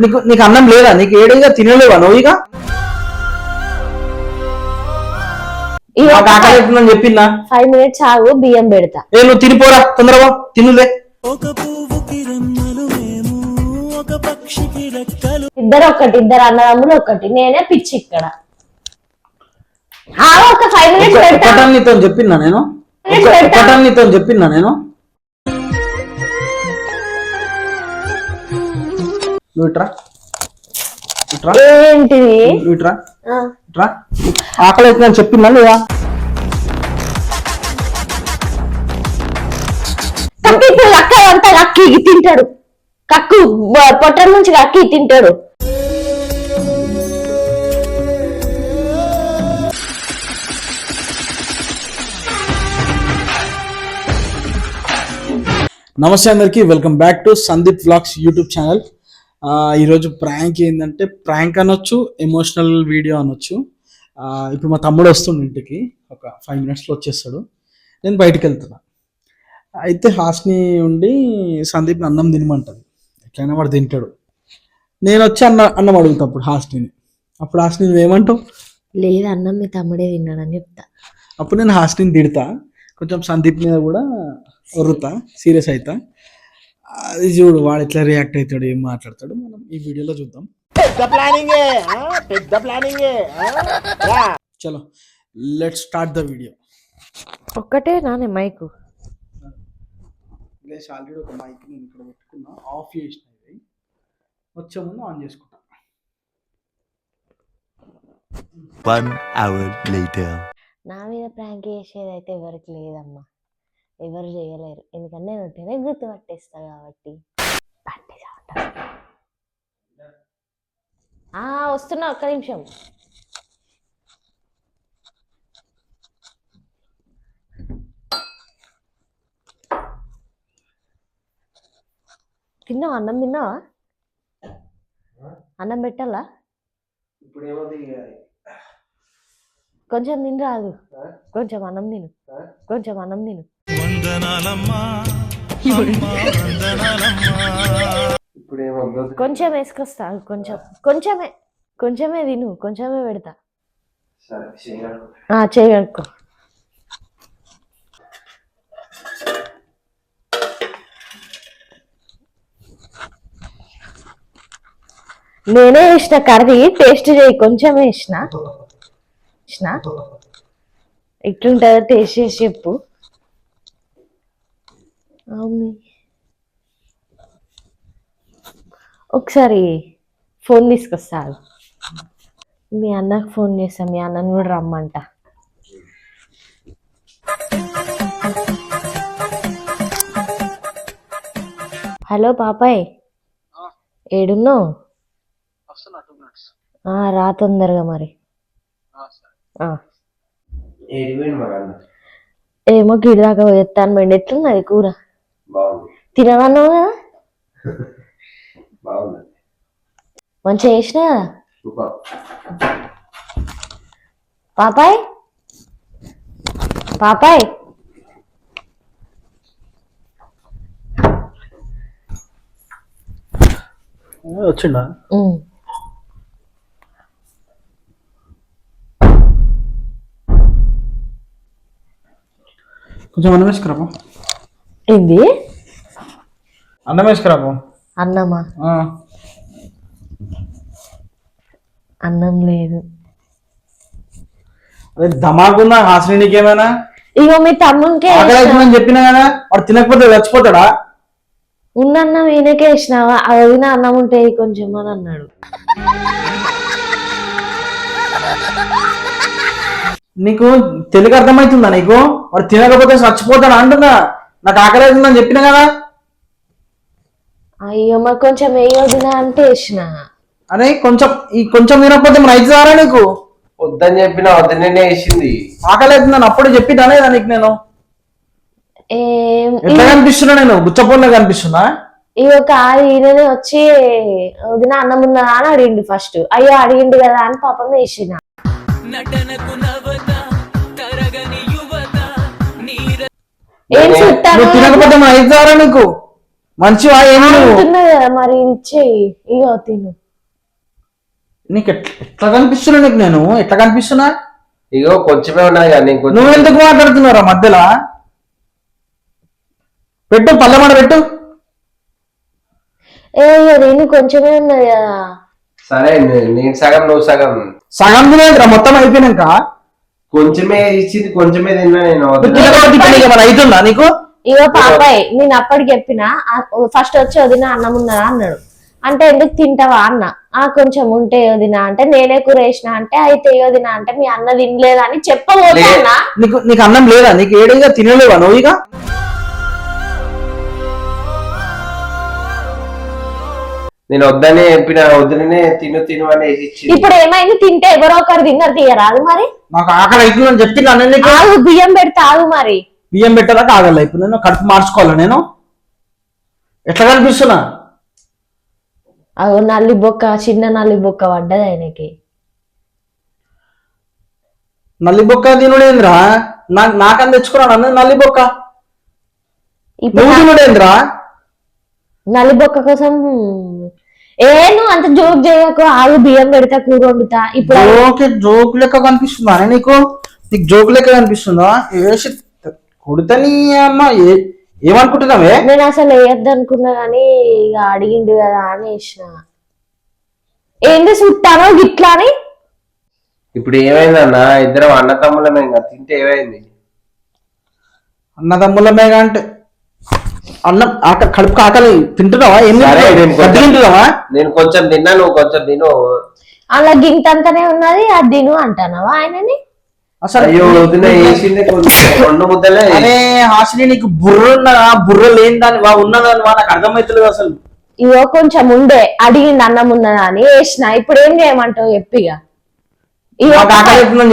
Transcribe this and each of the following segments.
నీకు నీకు అన్నం లేదా? నీకు ఏడేగా తినలేవా నువ్వు? ఇక ఆకలిస్తుందని చెప్పిందా? 5 minutes ఆగు, బియ్యం పెడతా. నువ్వు తినిపోరా తొందరగా, తినులే. ఇద్దరు అన్నదమ్ములు ఒకటి, నేనే పిచ్చి ఇక్కడ. ఒక 5 minutes పెడతా. నీతో చెప్పినా నేను, నీతో చెప్పినా నేను. ఏంటిది? ఆకలి అవుతుందని చెప్పిందా లేదా? అక్క అంతా అక్కి తింటాడు, కక్కు పొట్ట నుంచి అక్కి తింటాడు. నమస్తే అందరికి, welcome back to Sandeep vlogs YouTube channel. ఈరోజు ప్రాంక్ ఏంటంటే, ప్రాంక్ అనొచ్చు, ఎమోషనల్ వీడియో అనొచ్చు. ఇప్పుడు మా తమ్ముడు వస్తుండు ఇంటికి, ఒక 5 minutesలో వచ్చేస్తాడు. నేను బయటికి వెళ్తున్నా. అయితే హాస్ని ఉండి సందీప్ని అన్నం తినమంటుంది. ఎట్లయినా వాడు తింటాడు. నేను వచ్చి అన్నం అడుగుతా అప్పుడు హాస్ని. అప్పుడు హాస్ని నువ్వేమంటావు? లేదు, అన్నం మీ తమ్ముడే తిన్నాడని చెప్తా. అప్పుడు నేను హాస్ని తిడతా, కొంచెం సందీప్ మీద కూడా ఒర్రుతా, సీరియస్ అవుతా. అది చూడు వాడు ఎట్లా రియాక్ట్ అవుతాడు, ఏం మాట్లాడతాడు, మనం ఈ వీడియోలో చూద్దాం. చలో లెట్స్ స్టార్ట్ ద వీడియో. ఒక్కటే నానే మైకు ఆల్రెడీ ఒక మైక్ నేను ఇక్కడ పెట్టుకున్నా, ఆఫ్ చేసినది. వచ్చే ముందు ఆన్ చేసుకుంటా. 1 hour later. నా మీద ప్రాంక్ చేసేది అయితే ఎవరికి లేదమ్మా, ఎవరు చేయలేరు. ఎందుకంటే నేను ఉంటేనే గుర్తుపట్టేస్తా కాబట్టి. వస్తున్నా, ఒక్క నిమిషం. తిన్నావా? అన్నం తిన్నావా? అన్నం పెట్టాలా? కొంచెం తిని రాదు, కొంచెం అన్నం తిను, కొంచెం అన్నం తిను. కొంచెం వేసుకొస్తా, కొంచెమే తిను, కొంచెమే పెడతా. చేయగడుకో. నేనే వేసిన కర్రీ, టేస్ట్ చేయి. కొంచెమే వేసిన, ఎట్లుంటుందో టేస్ట్ చేసి చెప్పు. ఒకసారి ఫోన్ తీసుకొస్తా, మీ అన్నకు ఫోన్ చేస్తా, మీ అన్నను కూడా రమ్మంట. హలో పాపాయ్, ఏడున్నావు? రా తొందరగా మరి. ఏమో గిడి దాకా పోయేస్తాను. మెండి ఎట్లున్నది కూర? తినవన్నావు కదా, మంచిగా చేసినా కదా. పాపాయ్ పాపాయ్ వచ్చిండా? కొంచెం అన్నం వేసుకురాపో. ఏంది? అన్నం వేసుకురాపో. అన్నమా? అన్నం లేదు. అదే ధమాకుందా హాస్ని, నీకేమైనా? ఇగో మీ తమ్మునికే చెప్పినా కదా, వాడు తినకపోతే చచ్చిపోతాడా? ఉన్న అన్నం ఈయనకే వేసినావా? అదిన అన్నం ఉంటే కొంచెం అని అన్నాడు. నీకు తెలుగు అర్థమవుతుందా నీకు? వాడు తినకపోతే చచ్చిపోతాడు అంటున్నా. నాకు ఆకలి అవుతుందని చెప్పినా కదా. అయ్యో మరి కొంచెం వేయొద్దున అంటే వేసిన. అదే కొంచెం తినకపోతే మరి అయితే రారా నీకు? వద్దని చెప్పినా వద్దనే వేసింది. ఆకలి అవుతుందని అప్పుడే చెప్పినా లేదా నీకు? నేను ఎట్లా కనిపిస్తున్నా? నేను గుచ్చపోలే కనిపిస్తున్నా? ఇక కాదు, ఈయననే వచ్చి వదిన అన్నం ఉందా అని అడిగిండు ఫస్ట్. అయ్యో అడిగిండు కదా అని పాపం వేసిన. తినకపోతే మరి అయితే రారా నీకు? మంచివా ఏమి నువ్వు అంటున్నా కదా మరి ఇచ్చేయి ఇగో తిను. నీకు ఎట్లా కనిపిస్తున్నా నీకు నేను ఎట్లా కనిపిస్తున్నా ఇగో కొంచెమే ఉన్నది కానీ నువ్వు ఎందుకు మాట్లాడుతున్నారా మధ్యలో పెట్టు పల్లెమాట పెట్టు నేను కొంచెమే ఉన్నది కదా. సరే నేను సగం నువ్వు సగం సగం తినేదిరా మొత్తం అయిపోయినాక కొంచెమే ఇచ్చింది కొంచెమే తిన్నా నేను ఏమైనా అవుతుందా నీకు ఇగో పాపాయ్ నేను అప్పటికి చెప్పిన ఫస్ట్ వచ్చి వదిన అన్నం ఉన్నదా అన్నాడు. అంటే ఎందుకు తింటావా అన్న. కొంచెం ఉంటే వదిన అంటే నేనే కూర వేసిన అంటే అయితే వదిన అంటే మీ అన్న తినలేదా అని చెప్పబోతున్నా. నీకు అన్నం లేదా నీకు ఏడేగా తినలేవా నువ్వు ఇక నేను వద్దనే చెప్పిన వద్దనే తిను తిను అని ఇచ్చింది. ఇప్పుడు ఏమైంది తింటే ఎవరో ఒకరు తిన్నారు తీయరాదు మరి. నాకు ఆకలి అవుతుందని చెప్తున్నా ఆగు బియ్యం పెడితే ఆగు మరి. బియ్యం పెట్టాక ఆగల ఇప్పుడు నేను కడుపు మార్చుకోవాలా నేను ఎట్లా కనిపిస్తున్నా అగో నల్లి బొక్క చిన్న నల్లి బొక్క పడ్డది ఆయనకి. నల్లి బొక్క తినుడేంద్రా నాకని తెచ్చుకున్నాడు అన్న నల్లి బొక్క నువ్వు తినుడేంద్రా నల్లి బొక్క కోసం నువ్వు అంత జోక్ చేయకు ఆగు బియ్యం పెడతా కూర వండుతా. ఇప్పుడు జోక్ లెక్క కనిపిస్తుందా నీకు జోక్ లెక్క కనిపిస్తుందా వేసి కొడితే నీ అమ్మ ఏమనుకుంటున్నావే నేను అసలు వేయద్దు అనుకున్నా గానీ ఇక అడిగిండు కదా అని వేసిన. ఏంది చుట్టానో గిట్లా అని. ఇప్పుడు ఏమైందన్నా ఇద్దరం అన్న తమ్ముళ్ళమే తింటే ఏమైంది అన్నదమ్ములమేగా అంటే అన్నం కడుపు ఆకలి తింటున్నావా తింటున్నావా నేను కొంచెం తిన్నా నువ్వు కొంచెం తిను. అలా గింతంతనే ఉన్నది అది తిను అంటానవా ఆయనని. అసలు రెండు ముద్దలే అరే హాసిని నీకు బుర్ర లేని దాని ఉన్నదాని నాకు అర్థమవుతుంది అసలు. ఇవో కొంచెం ఉండే అడిగింది అన్నం ఉన్నదా అని వేసిన. ఇప్పుడు ఏం చేయమంటావు చెప్పిగా.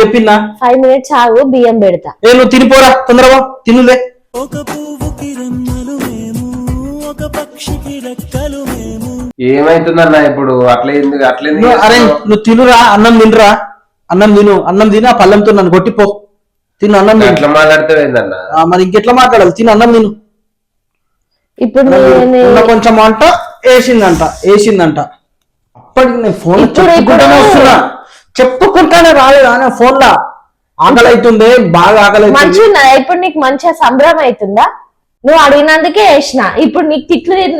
చెప్పిందా 5 minutes ఆగు బియ్యం పెడతా. నువ్వు తినిపోరా తొందరగా తినులే. ఏమైతుందన్నా ఇప్పుడు అట్లా ఎందుకు అట్లేదు. అరే నువ్వు తినురా అన్నం తిను ఆ పళ్ళెంతో నన్ను కొట్టిపో తిను అన్నం ఎట్లా మాట్లాడితే మరి ఇంకెట్లా మాట్లాడాలి తిను అన్నం తిను. ఇప్పుడు కొంచెం అంట వేసిందంట అప్పటికి నేను ఫోన్ చెప్పుకుంటానే రాలేదు ఆయన ఫోన్ లా ఆకలి అవుతుంది బాగా ఆకలి మంచిగా ఉన్నదా ఇప్పుడు నీకు మంచిగా సంబరం అవుతుందా. నువ్వు అడిగినందుకే వేసిన. ఇప్పుడు నీకు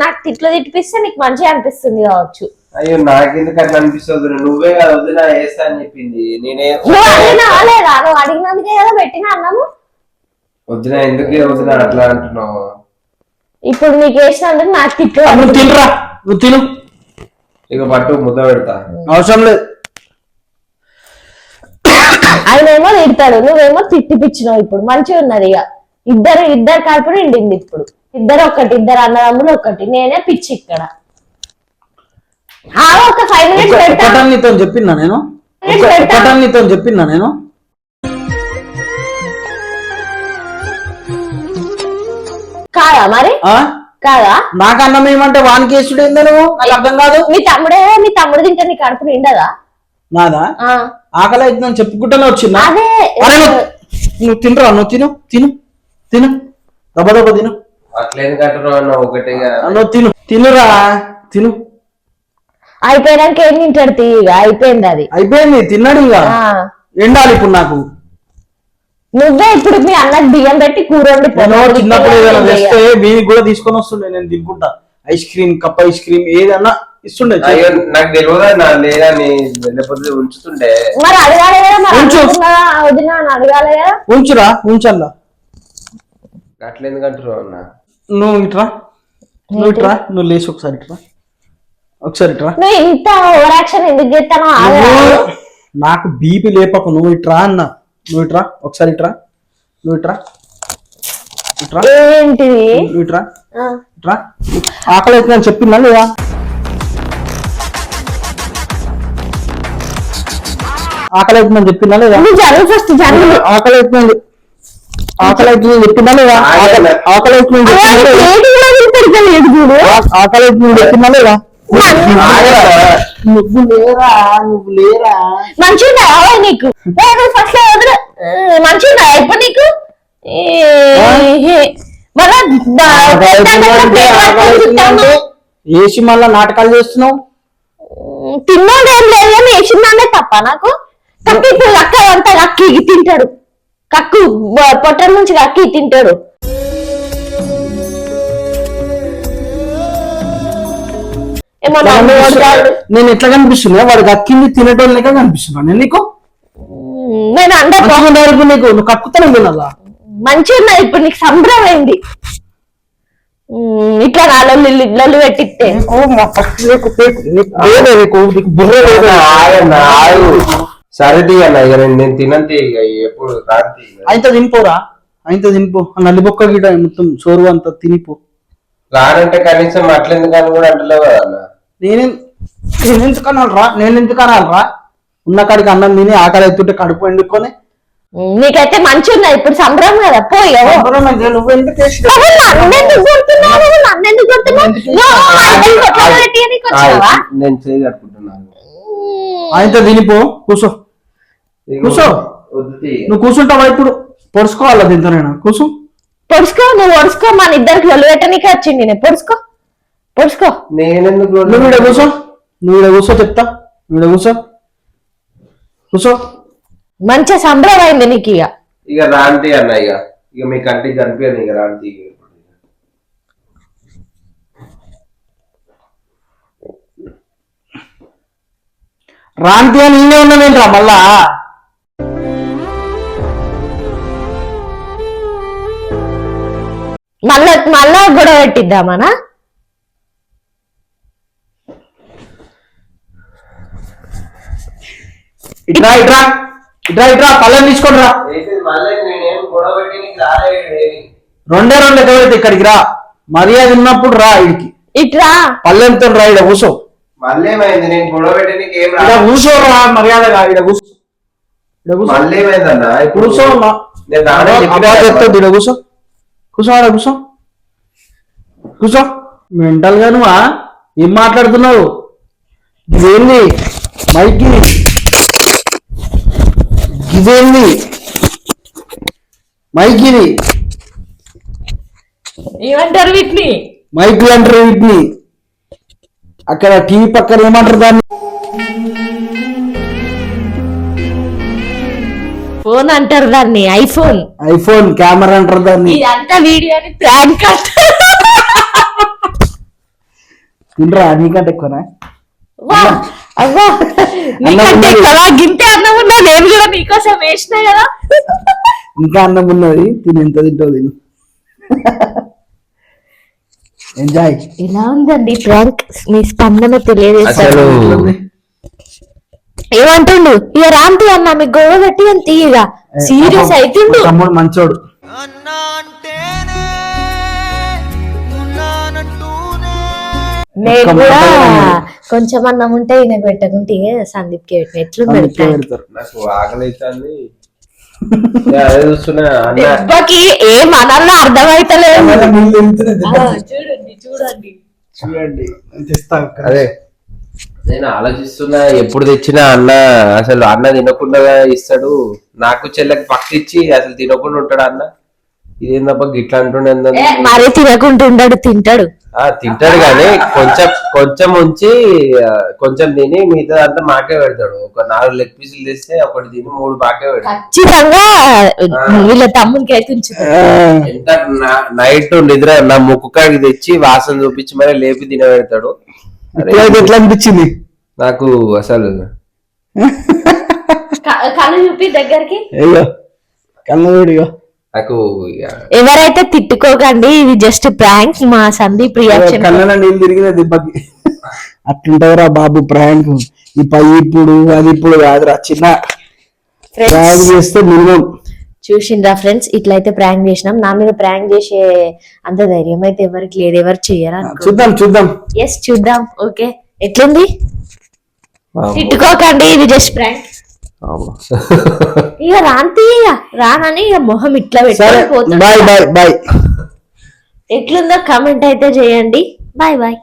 నాకు తిట్లు తిట్టిపిస్తే నీకు మంచిగా అనిపిస్తుంది కావచ్చు. అయ్యో నాకెందుకు అట్లా అనిపిస్తుంది నువ్వే కదా వద్దునా వేస్తా అని చెప్పింది నేనే. నువ్వు అడిగినా నువ్వు అడిగినందుకే కదా పెట్టిన అన్నము. వద్దునా ఎందుకే వద్దునా అట్లా అంటున్నావు. ఇప్పుడు నీకు వేసినందుకు నాకు తిట్లు. తినరా నువ్వు తిను ఇక పట్టు ముద్ద పెడతా అవసరం లేదు. ఆయన ఏమో తిడతాడు నువ్వేమో తిట్టిపిచ్చినావు. ఇప్పుడు మంచిగా ఉన్నది ఇక ఇద్దరు కడుపు నిండింది. ఇప్పుడు ఇద్దరు అన్నదమ్ములు ఒకటి నేనే పిచ్చి ఇక్కడ. ఒక 5 minutes పెడతా నీతో చెప్పినా నేను కాదా మరి కాదా. నాకు అన్నం ఏమంటే వానికి వేసుడు ఏందో నాకు అర్థం కాదు. మీ తమ్ముడు తింటే నీ కడుపు నిండదా. నాదా ఆకలి అవుతుందని చెప్పుకుంటూనే వచ్చిందా. అదే నువ్వు తినరా నువ్వు తిను దెబ్బ తిను అట్లేదు కట్టున్నావు ఒకటిగా నువ్వు తిను అయిపోయినాక ఏం తింటాడు తీయగా. అయిపోయింది తిన్నాడు ఇక ఎండాలి ఇప్పుడు నాకు. నువ్వే ఇప్పుడు మీ అన్నకు బియ్యం పెట్టి కూర చిన్నప్పుడు ఏదైనా తెస్తే వీనికి కూడా తీసుకొని వస్తుండే నేను తినుకుంటా. కప్ ఐస్ క్రీమ్ ఏదన్నా ఇస్తుండే. నాకు తెలియదా లేదా లేకపోతే ఉంచుతుండే. మరి అడగాలి కదా ఉంచల్లా అట్లా ఎందుకు అంటున్నావు అన్న. నువ్వు నువ్వు లేచి ఒకసారి ఇట్రా నువ్వు ఇంత ఓవర్ యాక్షన్ ఎందుకు చేస్తానో నాకు బీపీ లేపకు. నువ్వు ఇట్రా ఒకసారి ఏంటిది ఇట్రా ఆకలి అవుతుందని చెప్పిందా లేదా. ఆకలి అవుతుందని చెప్పిందా లేదా. ఫస్ట్ ఆకలి అవుతుందని చెప్పిందా లేదా. ఆకలి అవుతుందని చెప్పిందా లేదా. నువ్వు లేరా మంచిగా నీకు ఫస్ట్ మంచిగా ఇప్పుడు నీకు మళ్ళా వేసి మళ్ళా నాటకాలు చేస్తున్నావు. తిన్నాడు ఏం లేదు కానీ వేసిందానే తప్ప నాకు. కక్కి ఇప్పుడు అక్క అంతా కక్కి తింటాడు, కక్కు పొట్ట నుంచి కక్కి తింటాడు. ఏమన్నా నేను ఎట్లా కనిపిస్తున్నా? వాడికి అక్కింది తినటం లేక కనిపిస్తున్నా నేను నీకు. నేను అంటే నీకు నువ్వు కక్కుతానే తినాలా? మంచిగా ఉన్నది ఇప్పుడు నీకు సంబరం అయింది. ఇట్లా నాలుగు పెట్టిస్తే సరే తీయన్నా ఇక నేను తినంతే ఇక ఎప్పుడు రాంతి అయితే తినిపోరా, అయితే తినిపో. నల్లిబొక్క గిట మొత్తం చోరు అంతా తినిపో. రానంటే కనీసం అట్లెందుకని కూడా అంటలేవు కదా అన్న. నేనెందుకు అనాలరా? నేనెందుకు అనాలరా? ఉన్న కాడికి అన్నం తిని ఆకలి అవుతుంటే కడుపు ఎండుకొని. నీకైతే మంచి ఉన్నది ఇప్పుడు సంబరం కదా. పోయి నువ్వు ఎందుకు నేను చేయగలుగుతున్నాను. అయితే తినిపో, కూర్చో కూర్చో. నువ్వు కూర్చుంటావా? ఇప్పుడు పొడుచుకోవాలా దీంతో? నేను కూర్చో. పొడుచుకో, నువ్వు పొడుచుకో. మన ఇద్దరికి లొల్లు పెట్టనీకే వచ్చింది. నేను పొడుచుకో పొడుచుకో. నేనెందుకు నువ్వు ఈడ కూర్చో, నువ్వు ఈడ కూర్చో, చెప్తా. నువ్వు ఈడ కూర్చో, కూర్చో. మంచిగా సంబరం అయింది నీకు. ఇక రాంతి అన్న ఇక మీ కంటికి కనిపించను ఇక రాంతి. రాంతి అని నేనే ఉన్నానేంట్రా మళ్ళా? మళ్ళా గొడవ పెట్టిద్దామనా? ఇట్రా ఇట్రా ఇట్రా ఇట్రా, పళ్ళని తీసుకోండి రా. రెండే ఎదురైతే ఇక్కడికి రా. మర్యాద ఉన్నప్పుడు రా. ఇడికి ఇట్రా పల్లెంతో రా. ఇడ కూర్చో. కూర్చోరా మర్యాదగా. ఇడ కూర్చో, కూర్చో. ఇడ కూర్చో, కూర్చోవాలా? కూర్చో కూర్చో. మెంటల్ గా నువ్వా? ఏం మాట్లాడుతున్నావు? ఇదేంది మైకి? ఇదేంది మైకిది? ఏమంటారు వీటిని? మైకులు అంటారు వీటిని. అక్కడ టీవీ పక్కన ఏమంటారు దాన్ని? ఫోన్ అంటారు దాన్ని. ఐఫోన్. ఐఫోన్ కెమెరా అంటారు దాన్ని. ఇదంతా వీడియోని ప్రాంక్ తినరా? నీకంటే ఎక్కువనా? నీకంటే ఎక్కువ గింటే అన్నం ఉన్నా. నేను కూడా నీకోసం వేసినా కదా. ఇంకా అన్నం ఉన్నది. తిని ఎంత తింటావు తిను. ఎంజాయ్. ఎలా ఉందండి ప్రాంక్? మీ స్పందన తెలియజేస్తారు. ఏమంటుండు? ఇక రాంతి అన్న మీకు గొడవ పెట్టి అని తీయగా సీరియస్ అవుతుండు. తమ్ముడు మంచోడు. నేను కూడా కొంచెం అన్నం ఉంటే ఈయనకు పెట్టకుంటే సందీప్ కి పెట్టిన ఎట్లుంది? నాకు ఆకలి అవుతుంది. దెబ్బకి ఏం అనాలో అర్థమైతలేదు. చూడండి చూడండి చూడండి. అదే నేను ఆలోచిస్తున్నా, ఎప్పుడు తెచ్చినా అన్న అసలు అన్న తినకుండా ఇస్తాడు. నాకు చెల్లెకి పక్క ఇచ్చి అసలు తినకుండా ఉంటాడు అన్న. ఇదేందబ్బా గిట్లా అంటుండే? మరీ తినకుండా ఉండడు, తింటాడు. తింటాడు కానీ కొంచెం ఉంచి కొంచెం తిని మిగతా అంతా మాకే పెడతాడు. ఒక 4 లెగ్ పీసులు తెస్తే ఒకటి తిని 3 మాకే పెడతాడు. ఖచ్చితంగా వీళ్ళ తమ్మునికి అయితే ఎంత నైట్ నిద్ర నా ముక్కు కాడికి తెచ్చి వాసన చూపించి మరి లేపి తిన పెడతాడు. ఎట్లా అనిపించింది నాకు అసలు? కళ్ళు చూపి దగ్గరికి. అయ్యో కళ్ళు. నాకు ఎవరైతే తిట్టుకోకండి, ఇది జస్ట్ ప్రాంక్. మా సందీప్ రియాక్షన్ కళ్ళ నీళ్ళు తిరిగిన దెబ్బకి. అట్లుంటావురా బాబు ప్రాంక్. ఇప్పుడు అది ఇప్పుడు కాదురా, చిన్న ప్రాంక్ చేస్తే మినిమం. చూసిండ్రా ఫ్రెండ్స్, ఇట్లయితే ప్రాంక్ చేసినాం. నా మీద ప్రాంక్ చేసే అంత ధైర్యం అయితే ఎవరికి లేదు, ఎవరు చెయ్యరా? చూద్దాం. ఎస్ చూద్దాం. ఓకే ఎట్లుంది? తిట్టుకోకండి, ఇది జస్ట్ ప్రాంక్. ఇక రాంతి రానని ఇక మొహం ఇట్లా పెట్టిపోతుంది. బాయ్. ఎట్లుందో కామెంట్ అయితే చేయండి. Bye bye.